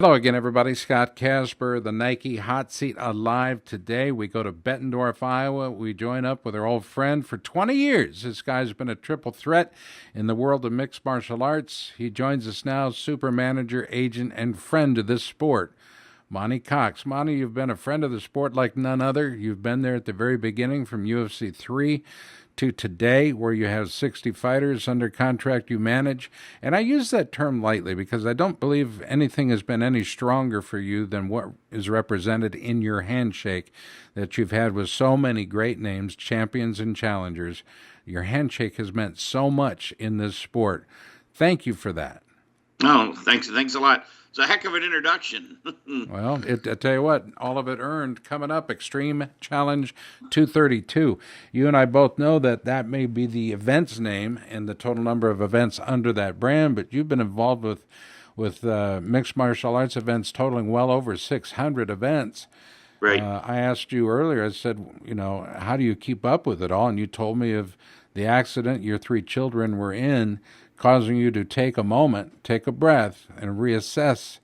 Hello again, everybody. Scott Casper, the Nike Hot Seat Alive. Today we go to Bettendorf, Iowa. We join up with our old friend for 20 years. This guy's been a triple threat in the world of mixed martial arts. He joins us now, super manager, agent, and friend of this sport, Monte Cox. Monte, you've been a friend of the sport like none other. You've been there at the very beginning from UFC 3 to today, where you have 60 fighters under contract you manage. And I use that term lightly because I don't believe anything has been any stronger for you than what is represented in your handshake that you've had with so many great names, champions and challengers. Your handshake has meant so much in this sport. Thank you for that. Oh, thanks a lot. It's a heck of an introduction. Well, I tell you what, all of it earned. Coming up, Extreme Challenge 232. You and I both know that may be the event's name and the total number of events under that brand, but you've been involved with mixed martial arts events totaling well over 600 events. Right. I asked you earlier, I said, how do you keep up with it all? And you told me of the accident your 3 children were in, causing you to take a moment, take a breath, and reassess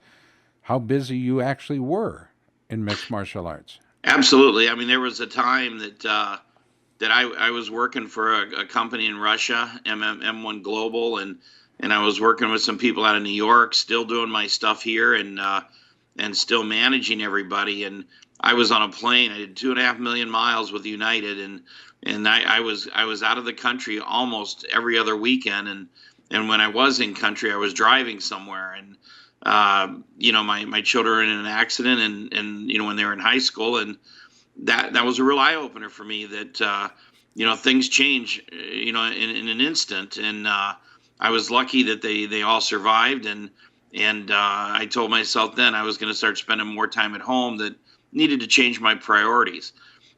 how busy you actually were in mixed martial arts. Absolutely. I mean, there was a time that I was working for a company in Russia, M1 Global, and I was working with some people out of New York, still doing my stuff here, and still managing everybody. And I was on a plane. I did 2.5 million miles with United, and I was out of the country almost every other weekend. And when I was in country, I was driving somewhere, and my children were in an accident, and when they were in high school, and that was a real eye opener for me that things change in an instant, and I was lucky that they all survived, and I told myself then I was going to start spending more time at home, that needed to change my priorities,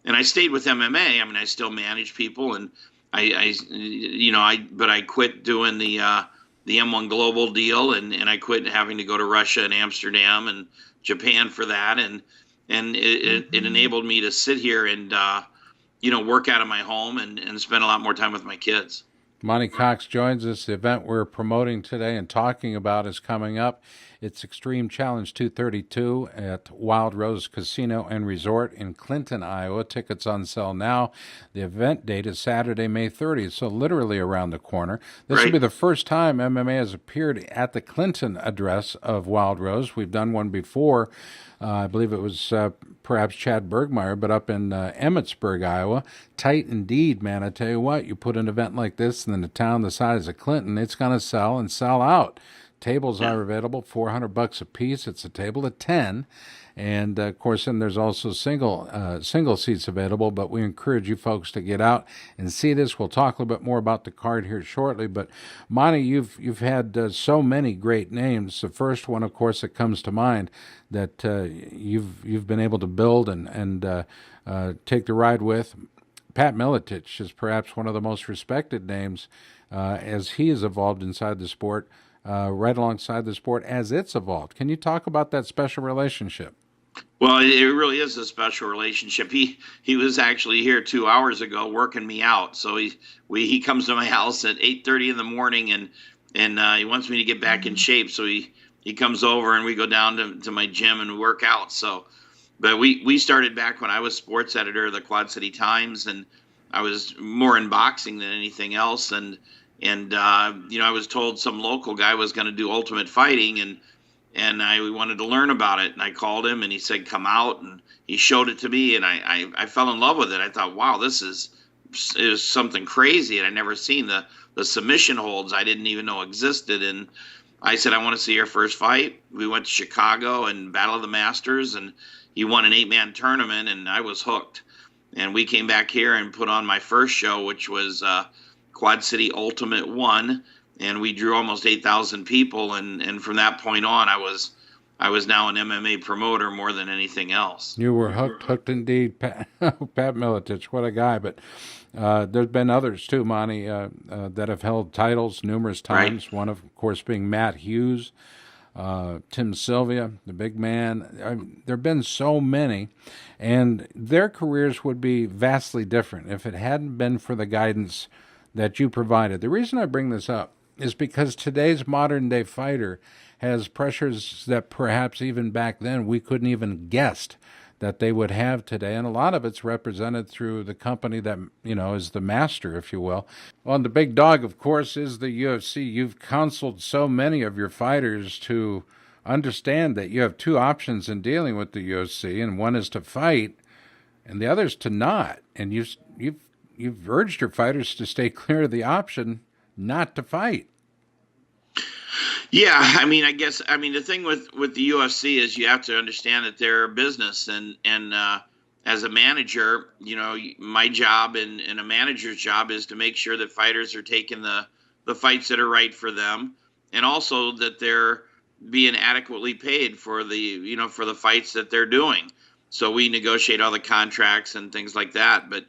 and I stayed with MMA. I mean, I still manage people, and but I quit doing the M1 Global deal, and I quit having to go to Russia and Amsterdam and Japan for that, and it enabled me to sit here and work out of my home and spend a lot more time with my kids. Monte Cox joins us. The event we're promoting today and talking about is coming up. It's Extreme Challenge 232 at Wild Rose Casino and Resort in Clinton, Iowa. Tickets on sale now. The event date is Saturday, May 30th, so literally around the corner. This will be the first time MMA has appeared at the Clinton address of Wild Rose. We've done one before. I believe it was perhaps Chad Bergmeyer, but up in Emmitsburg, Iowa. Tight indeed, man. I tell you what, you put an event like this in a town the size of Clinton, it's going to sell and sell out. Tables are available, $400 a piece. It's a table of 10. And, of course, then there's also single seats available, but we encourage you folks to get out and see this. We'll talk a little bit more about the card here shortly. But, Monty, you've had so many great names. The first one, of course, that comes to mind that you've been able to build and take the ride with. Pat Miletich is perhaps one of the most respected names as he has evolved inside the sport, right alongside the sport as it's evolved. Can you talk about that special relationship? Well, it really is a special relationship. He was actually here 2 hours ago working me out. So he comes to my house at 8:30 in the morning, and he wants me to get back in shape. So he comes over, and we go down to my gym and work out. So, but we started back when I was sports editor of the Quad City Times, and I was more in boxing than anything else. And I was told some local guy was going to do Ultimate Fighting, and I wanted to learn about it. And I called him, and he said, come out. And he showed it to me, and I fell in love with it. I thought, wow, this is something crazy. And I'd never seen the submission holds I didn't even know existed. And I said, I want to see your first fight. We went to Chicago and Battle of the Masters, and he won an 8-man tournament, and I was hooked. And we came back here and put on my first show, which was Quad City Ultimate 1, and we drew almost 8,000 people, and from that point on, I was now an MMA promoter more than anything else. You were hooked indeed, Pat Miletich. What a guy! But there's been others too, Monty, that have held titles numerous times. Right. One, of course, being Matt Hughes, Tim Sylvia, the big man. There have been so many, and their careers would be vastly different if it hadn't been for the guidance that you provided. The reason I bring this up is because today's modern day fighter has pressures that perhaps even back then we couldn't even guessed that they would have today, and a lot of it's represented through the company that is the master, if you will. Well, and the big dog, of course, is the UFC. You've counseled so many of your fighters to understand that you have two options in dealing with the UFC, and one is to fight, and the other is to not. And you've urged your fighters to stay clear of the option not to fight. Yeah, I mean the thing with the UFC is you have to understand that they're a business, and as a manager, my job and a manager's job is to make sure that fighters are taking the fights that are right for them, and also that they're being adequately paid for for the fights that they're doing. So we negotiate all the contracts and things like that. But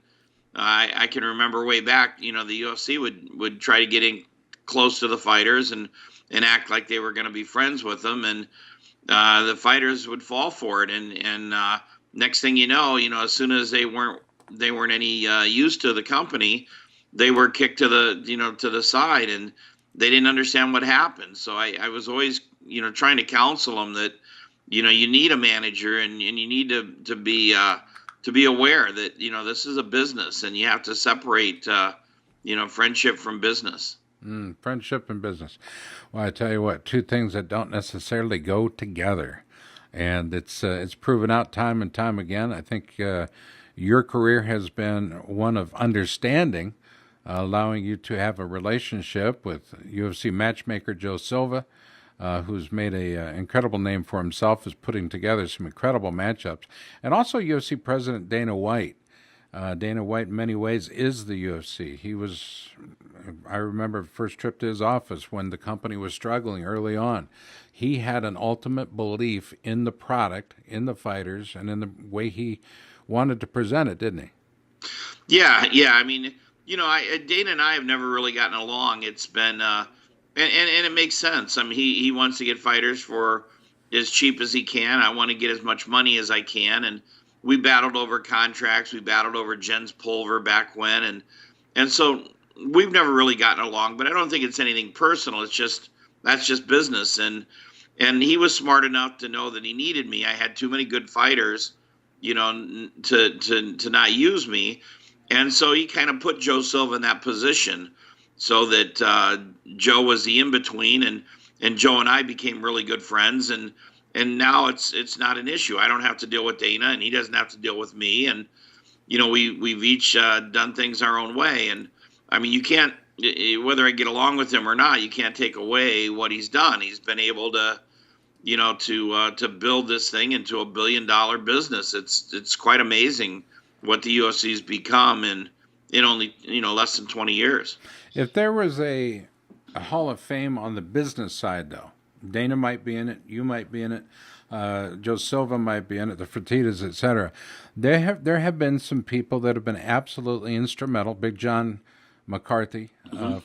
I can remember way back, the UFC would try to get in close to the fighters and act like they were going to be friends with them, and the fighters would fall for it. And next thing you know, as soon as they weren't any use to the company, they were kicked to the side, and they didn't understand what happened. So I was always trying to counsel them that you need a manager, and you need to be aware that this is a business, and you have to separate friendship from business. Friendship and business. Well, I tell you what, two things that don't necessarily go together, and it's proven out time and time again. I think your career has been one of understanding, allowing you to have a relationship with UFC matchmaker Joe Silva, who's made a incredible name for himself, is putting together some incredible matchups, and also UFC President Dana White. Dana White, in many ways, is the UFC. I remember first trip to his office when the company was struggling early on. He had an ultimate belief in the product, in the fighters, and in the way he wanted to present it, didn't he? Yeah. I mean, Dana and I have never really gotten along. It's been, and it makes sense. I mean, he wants to get fighters for as cheap as he can. I want to get as much money as I can, and we battled over contracts. We battled over Jens Pulver back when, and so we've never really gotten along. But I don't think it's anything personal. That's just business. And he was smart enough to know that he needed me. I had too many good fighters, to not use me, and so he kind of put Joe Silva in that position, so that Joe was the in between, and Joe and I became really good friends, and now it's not an issue. I don't have to deal with Dana, and he doesn't have to deal with me. And we've each done things our own way. And I mean, you can't, whether I get along with him or not, you can't take away what he's done. He's been able to to build this thing into $1 billion business. It's quite amazing what the UFC's become in only less than 20 years. If there was a Hall of Fame on the business side, though, Dana might be in it. You might be in it. Joe Silva might be in it. The Fertittas, etc. There have been some people that have been absolutely instrumental. Big John McCarthy,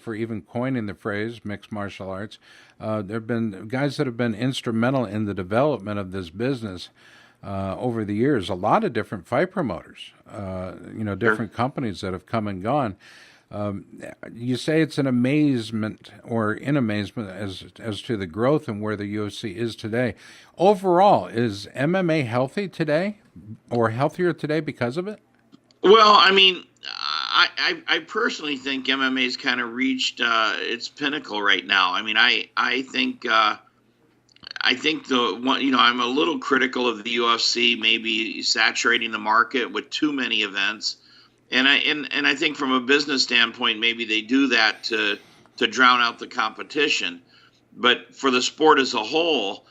for even coining the phrase mixed martial arts. There have been guys that have been instrumental in the development of this business over the years. A lot of different fight promoters, different companies that have come and gone. You say it's an amazement or in amazement as to the growth and where the UFC is today. Overall, is MMA healthy today or healthier today because of it? Well, I mean, I personally think MMA's kind of reached its pinnacle right now. I mean, I think the one, I'm a little critical of the UFC maybe saturating the market with too many events. And I think from a business standpoint, maybe they do that to drown out the competition. But for the sport as a whole,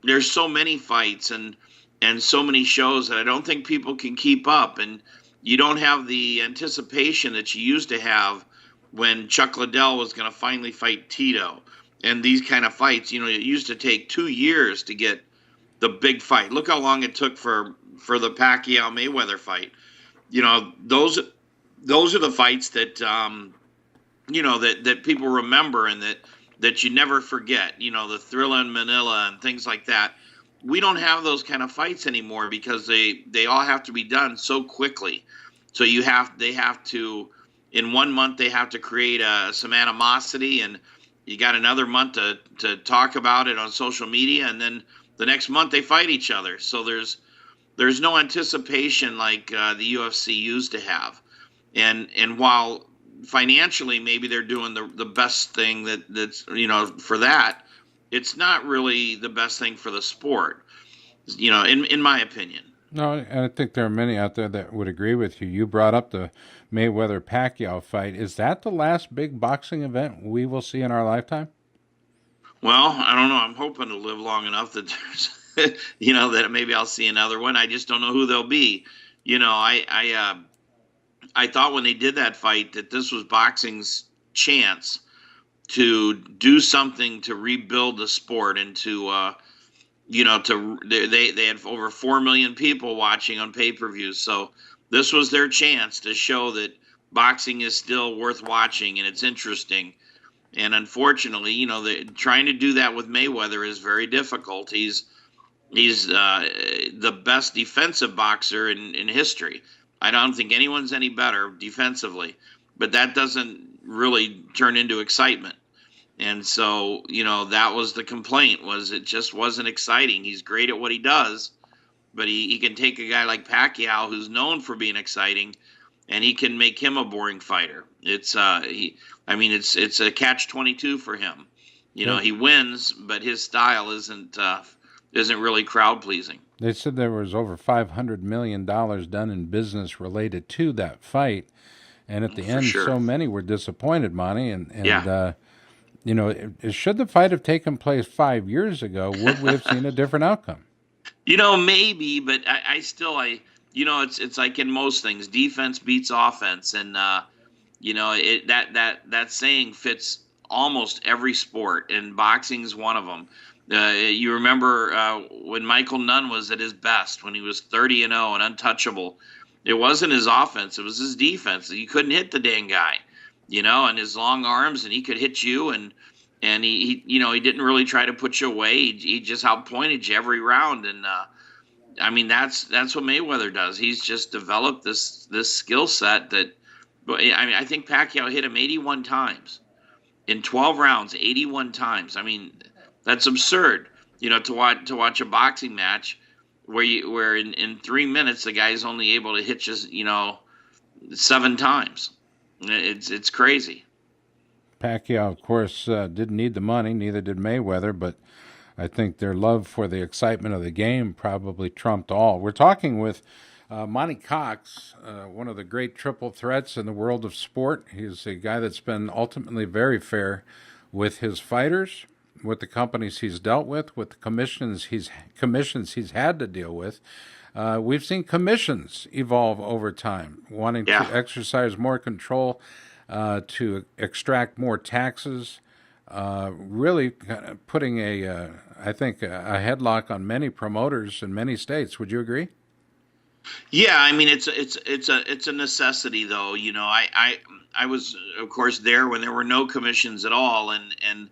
there's so many fights and so many shows that I don't think people can keep up. And you don't have the anticipation that you used to have when Chuck Liddell was going to finally fight Tito. And these kind of fights, it used to take 2 years to get the big fight. Look how long it took for the Pacquiao-Mayweather fight. Those are the fights that that people remember and that you never forget. The Thrilla in Manila and things like that. We don't have those kind of fights anymore because they all have to be done so quickly. So they have to in 1 month they have to create some animosity, and you got another month to talk about it on social media, and then the next month they fight each other. So there's no anticipation like the UFC used to have. And while financially maybe they're doing the best thing that's for that, it's not really the best thing for the sport, in my opinion. No, and I think there are many out there that would agree with you. You brought up the Mayweather-Pacquiao fight. Is that the last big boxing event we will see in our lifetime? Well, I don't know. I'm hoping to live long enough that there's, that maybe I'll see another one. I just don't know who they'll be. I thought when they did that fight that this was boxing's chance to do something to rebuild the sport and they had over 4 million people watching on pay-per-view. So this was their chance to show that boxing is still worth watching and it's interesting. And unfortunately, trying to do that with Mayweather is very difficult. He's the best defensive boxer in history. I don't think anyone's any better defensively, but that doesn't really turn into excitement. And so, that was the complaint, was it just wasn't exciting. He's great at what he does, but he can take a guy like Pacquiao, who's known for being exciting, and he can make him a boring fighter. It's it's a catch-22 for him. He wins, but his style isn't really crowd pleasing. They said there was over $500 million done in business related to that fight, and at the end, sure. So many were disappointed, Monty. Yeah. Should the fight have taken place 5 years ago, would we have seen a different outcome? Maybe, but I still, it's like in most things, defense beats offense, and that saying fits almost every sport, and boxing's one of them. You remember when Michael Nunn was at his best, when he was 30-0 and untouchable. It wasn't his offense; it was his defense. He couldn't hit the dang guy, and his long arms, and he could hit you, and he he didn't really try to put you away. He just outpointed you every round, and that's what Mayweather does. He's just developed this skill set that. I think Pacquiao hit him 81 times in 12 rounds, 81 times. That's absurd, to watch a boxing match where in 3 minutes the guy's only able to hit you, 7 times. It's crazy. Pacquiao, of course, didn't need the money, neither did Mayweather, but I think their love for the excitement of the game probably trumped all. We're talking with Monte Cox, one of the great triple threats in the world of sport. He's a guy that's been ultimately very fair with his fighters, with the companies he's dealt with the commissions he's had to deal with. We've seen commissions evolve over time, wanting to exercise more control, to extract more taxes, really kind of putting I think, a headlock on many promoters in many states. Would you agree? Yeah, it's a necessity, though. I was, of course, there when there were no commissions at all, and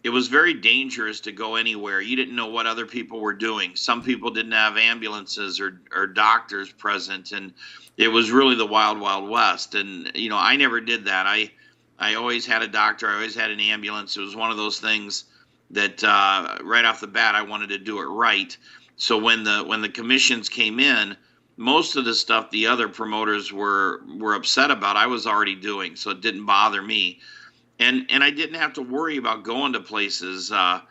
it was very dangerous to go anywhere. You didn't know what other people were doing. Some people didn't have ambulances or doctors present, and it was really the wild, wild west. And I never did that. I always had a doctor. I always had an ambulance. It was one of those things that right off the bat I wanted to do it right. So when the commissions came in, most of the stuff the other promoters were upset about, I was already doing, so it didn't bother me. And I didn't have to worry about going to places, and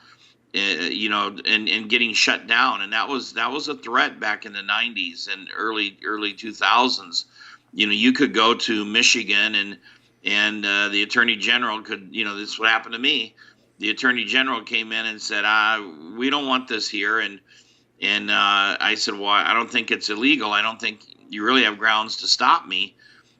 getting shut down. And that was a threat back in the 90s and early 2000s. You could go to Michigan and the attorney general could, this is what happened to me. The attorney general came in and said, we don't want this here. And I said, well, I don't think it's illegal. I don't think you really have grounds to stop me.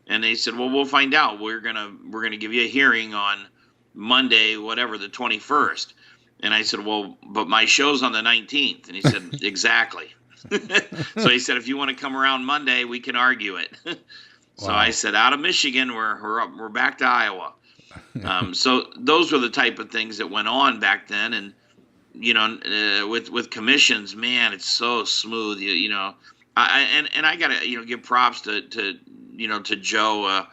And they said, well, we'll find out. We're gonna give you a hearing on Monday, whatever, the 21st. And I said, well, but my show's on the 19th. And he said, exactly. So he said, if you want to come around Monday, we can argue it. So I said, out of Michigan, we're back to Iowa. So those were the type of things that went on back then. And with commissions, man, it's so smooth. I gotta give props to Joe.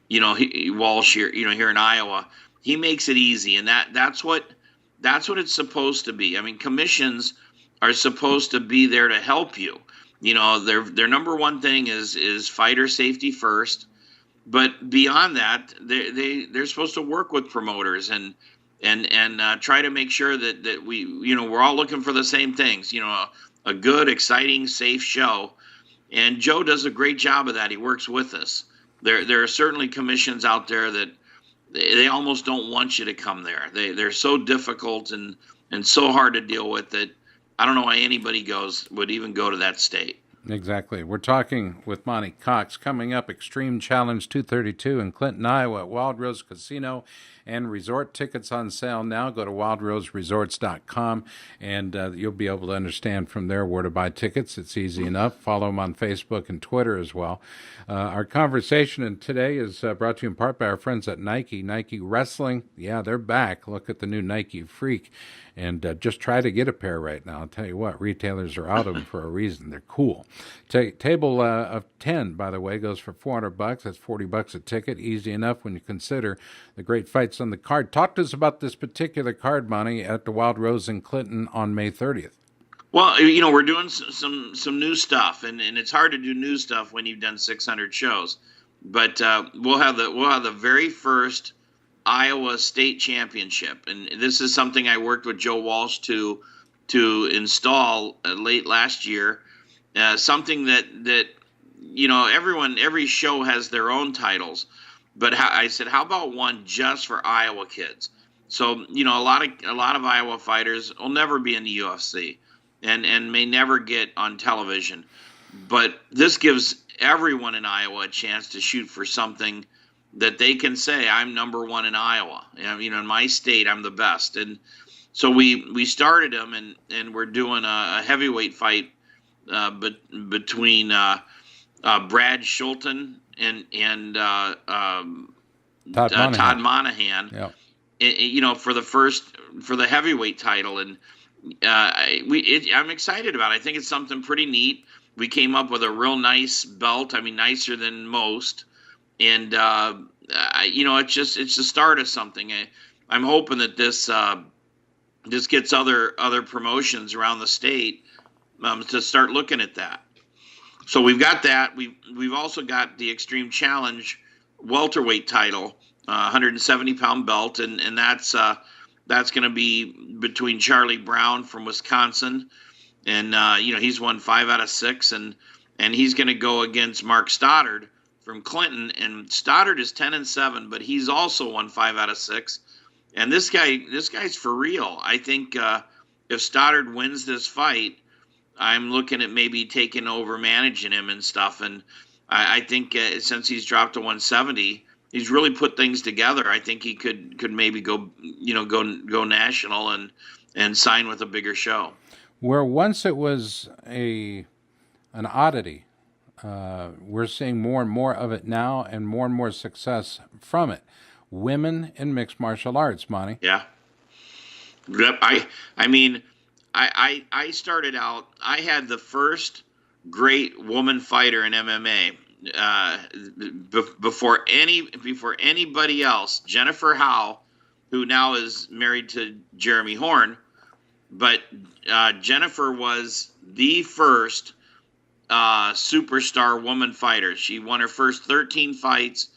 Walsh here, here in Iowa. He makes it easy, and that's what it's supposed to be. I mean, commissions are supposed to be there to help you. Their number one thing is fighter safety first, but beyond that, they're supposed to work with promoters and try to make sure that we're all looking for the same things. A good, exciting, safe show. And Joe does a great job of that. He works with us. There are certainly commissions out there that they almost don't want you to come there. They're so difficult and so hard to deal with that I don't know why anybody would even go to that state. Exactly. We're talking with Monte Cox. Coming up, Extreme Challenge 232 in Clinton, Iowa at Wild Rose Casino and Resort. Tickets on sale now. Go to wildroseresorts.com and you'll be able to understand from there where to buy tickets. It's easy enough. Follow them on Facebook and Twitter as well. Our conversation today is brought to you in part by our friends at Nike. Nike Wrestling, yeah, they're back. Look at the new Nike Freak. And just try to get a pair right now. I'll tell you what, retailers are out of them for a reason. They're cool. Table of 10, by the way, goes for $400. That's $40 a ticket. Easy enough when you consider the great fights on the card. Talk to us about this particular card, Monty, at the Wild Rose in Clinton on May 30th. Well, we're doing some new stuff, and it's hard to do new stuff when you've done 600 shows. But we'll have the very first Iowa State Championship, and this is something I worked with Joe Walsh to install late last year. Something that every show has their own titles, but I said, how about one just for Iowa kids? So a lot of Iowa fighters will never be in the UFC, and may never get on television, but this gives everyone in Iowa a chance to shoot for something that they can say, I'm number one in Iowa. In my state, I'm the best. And so we started them, and we're doing a heavyweight fight between Brad Schulten and Todd Monahan. Yeah. For the heavyweight title, and I'm excited about it. I think it's something pretty neat. We came up with a real nice belt. I mean, nicer than most. And it's the start of something. I'm hoping that this gets other promotions around the state to start looking at that. So we've got that. We've also got the Extreme Challenge welterweight title, 170-pound belt, and that's going to be between Charlie Brown from Wisconsin, and he's won 5 out of 6, and he's going to go against Mark Stoddard from Clinton, and Stoddard is 10-7, but he's also won 5 out of 6. And this guy's for real. I think if Stoddard wins this fight, I'm looking at maybe taking over managing him and stuff. And I think since he's dropped to 170, he's really put things together. I think he could maybe go national and sign with a bigger show. Where once it was an oddity. We're seeing more and more of it now, and more success from it. Women in mixed martial arts, Monty. Yeah. I mean, I started out. I had the first great woman fighter in MMA before anybody else. Jennifer Howe, who now is married to Jeremy Horn, but Jennifer was the first superstar woman fighter. She won her first 13 fights.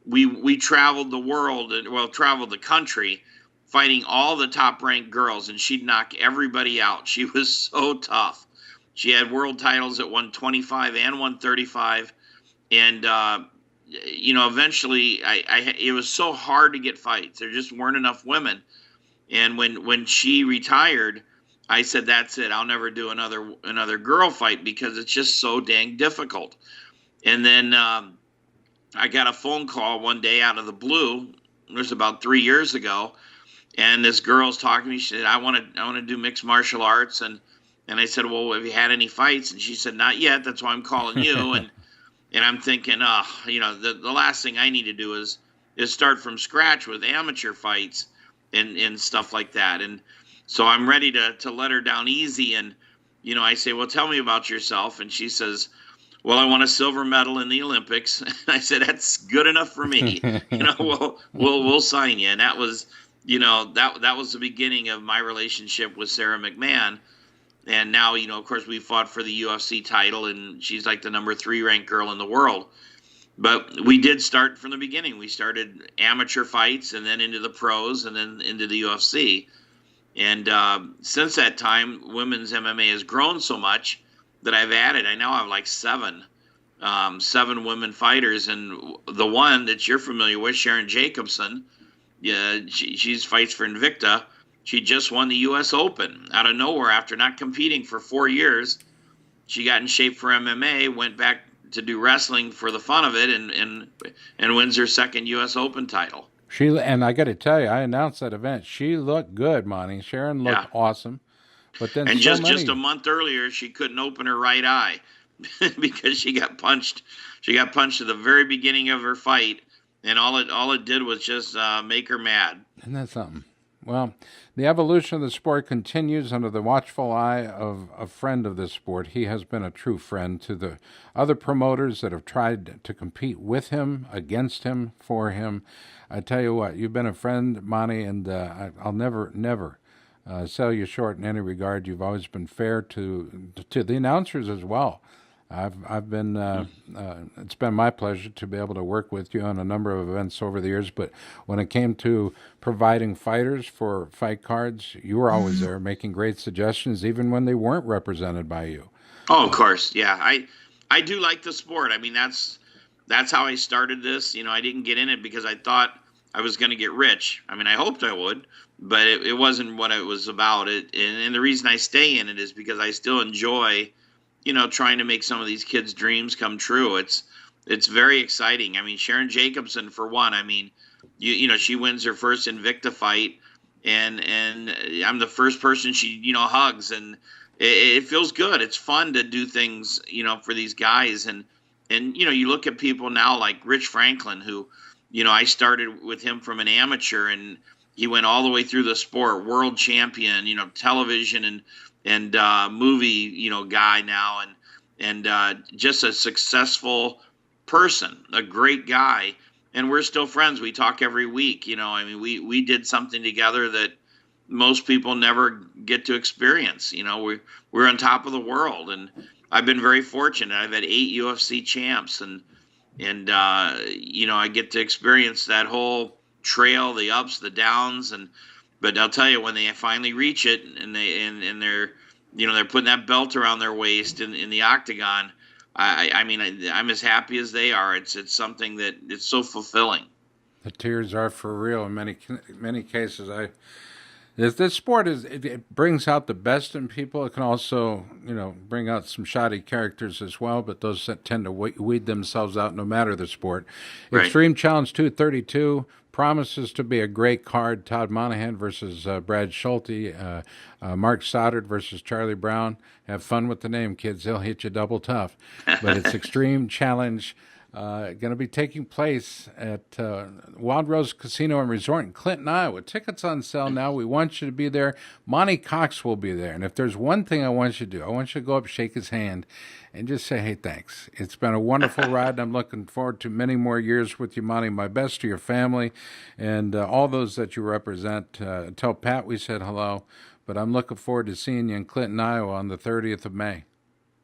We traveled the world, traveled the country, fighting all the top-ranked girls, and she'd knock everybody out. She was so tough. She had world titles at 125 and 135, and eventually, it was so hard to get fights. There just weren't enough women, and when she retired, I said, that's it. I'll never do another girl fight because it's just so dang difficult. And then I got a phone call one day out of the blue. It was about 3 years ago, and this girl's talking to me. She said, I want to do mixed martial arts, and I said, well, have you had any fights? And she said, not yet. That's why I'm calling you. and I'm thinking, the last thing I need to do is start from scratch with amateur fights and stuff like that. And so I'm ready to let her down easy. And, I say, well, tell me about yourself. And she says, well, I won a silver medal in the Olympics. I said, that's good enough for me. We'll sign you. And that was, that was the beginning of my relationship with Sarah McMahon. And now, of course, we fought for the UFC title, and she's like the number 3 ranked girl in the world. But we did start from the beginning. We started amateur fights, and then into the pros, and then into the UFC. And since that time, women's MMA has grown so much that I now have like seven women fighters. And the one that you're familiar with, Sharon Jacobson, yeah, she fights for Invicta. She just won the U.S. Open out of nowhere after not competing for 4 years. She got in shape for MMA, went back to do wrestling for the fun of it, and wins her second U.S. Open title. And I got to tell you, I announced that event. She looked good, Monty. Sharon looked awesome. But then just a month earlier, she couldn't open her right eye because she got punched. She got punched at the very beginning of her fight, and all it did was just make her mad. Isn't that something? Well, the evolution of the sport continues under the watchful eye of a friend of this sport. He has been a true friend to the other promoters that have tried to compete with him, against him, for him. I tell you what, you've been a friend, Monty, and I'll never sell you short in any regard. You've always been fair to the announcers as well. I've been it's been my pleasure to be able to work with you on a number of events over the years, but when it came to providing fighters for fight cards, you were always there making great suggestions even when they weren't represented by you. Oh, of course. Yeah. I do like the sport. I mean, that's how I started this. I didn't get in it because I thought I was going to get rich. I mean, I hoped I would, but it wasn't what it was about. And the reason I stay in it is because I still enjoy trying to make some of these kids' dreams come true. It's very exciting. I mean, Sharon Jacobson, for one, I mean, she wins her first Invicta fight, and I'm the first person she, hugs, and it feels good. It's fun to do things, for these guys. And you look at people now like Rich Franklin, who, I started with him from an amateur, and he went all the way through the sport, world champion, television and movie, guy now, and just a successful person, a great guy. And we're still friends. We talk every week. I mean, we did something together that most people never get to experience. We're on top of the world, and I've been very fortunate. I've had 8 UFC champs, and I get to experience that whole trail, the ups, the downs, but I'll tell you, when they finally reach it, and they're putting that belt around their waist in the octagon, I mean, I'm as happy as they are. It's something that it's so fulfilling. The tears are for real in many cases. This sport it brings out the best in people. It can also bring out some shoddy characters as well, but those that tend to weed themselves out no matter the sport. Right. Extreme Challenge 232 promises to be a great card. Todd Monahan versus Brad Schulte, Mark Stoddard versus Charlie Brown. Have fun with the name, kids. They'll hit you double tough. But it's Extreme Challenge. Going to be taking place at Wild Rose Casino and Resort in Clinton, Iowa. Tickets on sale now. We want you to be there. Monte Cox will be there. And if there's one thing I want you to do, I want you to go up, shake his hand, and just say, hey, thanks. It's been a wonderful ride, and I'm looking forward to many more years with you, Monty. My best to your family and all those that you represent. Tell Pat we said hello, but I'm looking forward to seeing you in Clinton, Iowa on the 30th of May.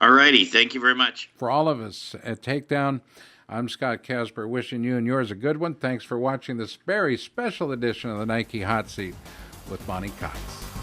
All righty. Thank you very much. For all of us at Takedown, I'm Scott Casper, wishing you and yours a good one. Thanks for watching this very special edition of the Nike Hot Seat with Monte Cox.